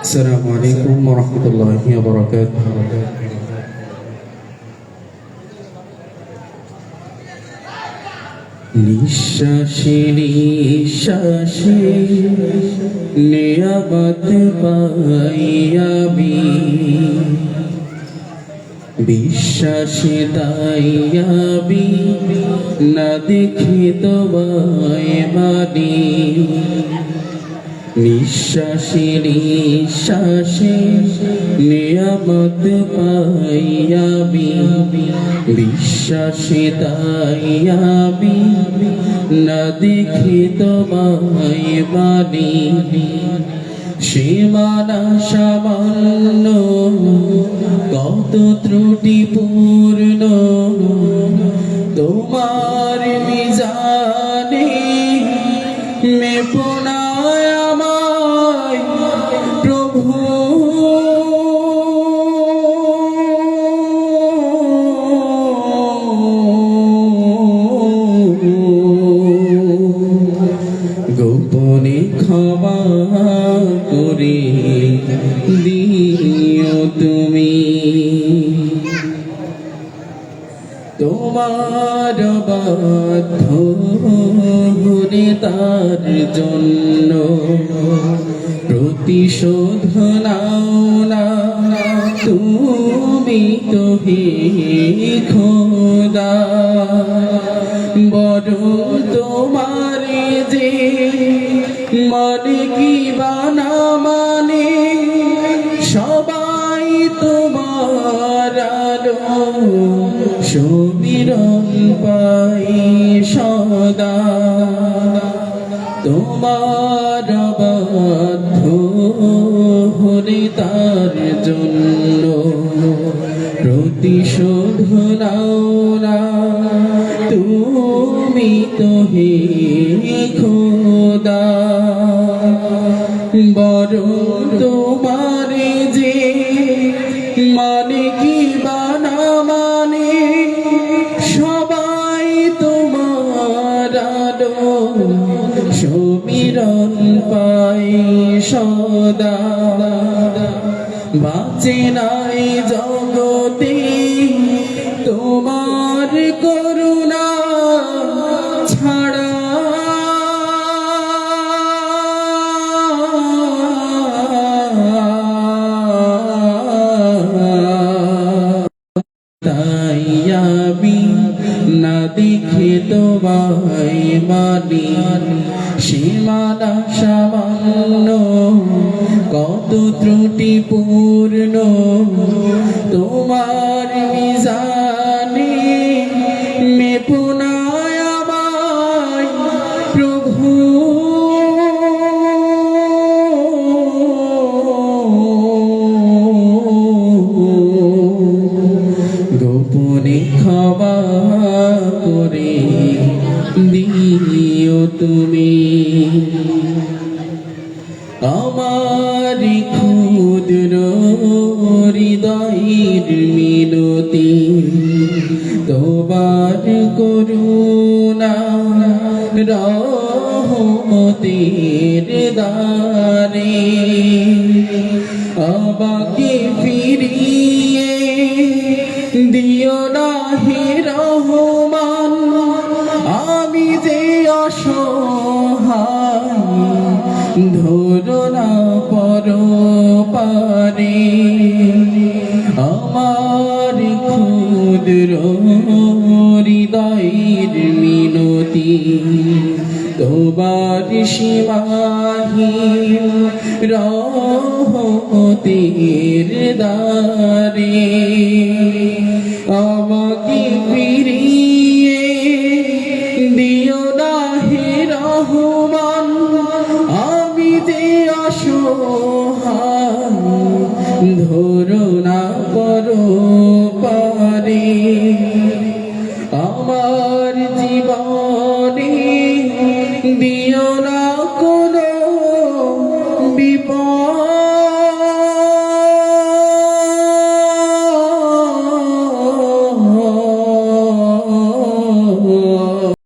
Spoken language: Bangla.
السلام عليكم ورحمة الله وبركاته. নিঃশ্বাসে নিঃশ্বাসে নিয়ামত পাইয়াবি, বিশ্বাসে তাইয়াবি না দেখি তোমায় মানি। নিঃশ্বাসে নিঃশ্বাসে নিয়ামত পাইয়াবি, বিশ্বাসে তাইয়াবি না দেখি তোমায় মানি। সীমানা সামান্য কত ত্রুটিপূর্ণ তোমার মিজানে মেপনায় আমায় প্রভু। গোপনে ক্ষমা করে দিও তুমি, তোমার বাধ্য হলে তার জন্য প্রতিশোধ নাও না তুমি তো হে খোদা। বড় তোমার যে মানে কি বানা মানে সবাই তোমার আলো সুমিরন পাই সদা। তোমার বাধ্য হলে তার জন্য প্রতিশোধ নাও না তুমি তো হে খোদা। বড় তোমার যে মানে কি বানা মানে সবাই তোমার আলো সুমিরন পাই সদা। বাঁচে নাই জগতে তোমার করুণা ছাড়া, তাই আমি না দেখে তোমায় মানি। সীমানা সামান্য কত ত্রুটিপূর্ণ তোমার মিজানে মেপনায় আমায় প্রভু। গোপনে ক্ষমা করে দিও তুমি, আমার ক্ষুদ্র হৃদয়ের মিনতি তোমার করুণা রহমতের দ্বারে আমাকে ফিরিয়ে দিও না হে রহমান। আমি যে অসহায় ধরো না পরপারে, আমার ক্ষুদ্র হৃদয়ের মিনতি তোমার সীমাহীন রহমতের দ্বারে।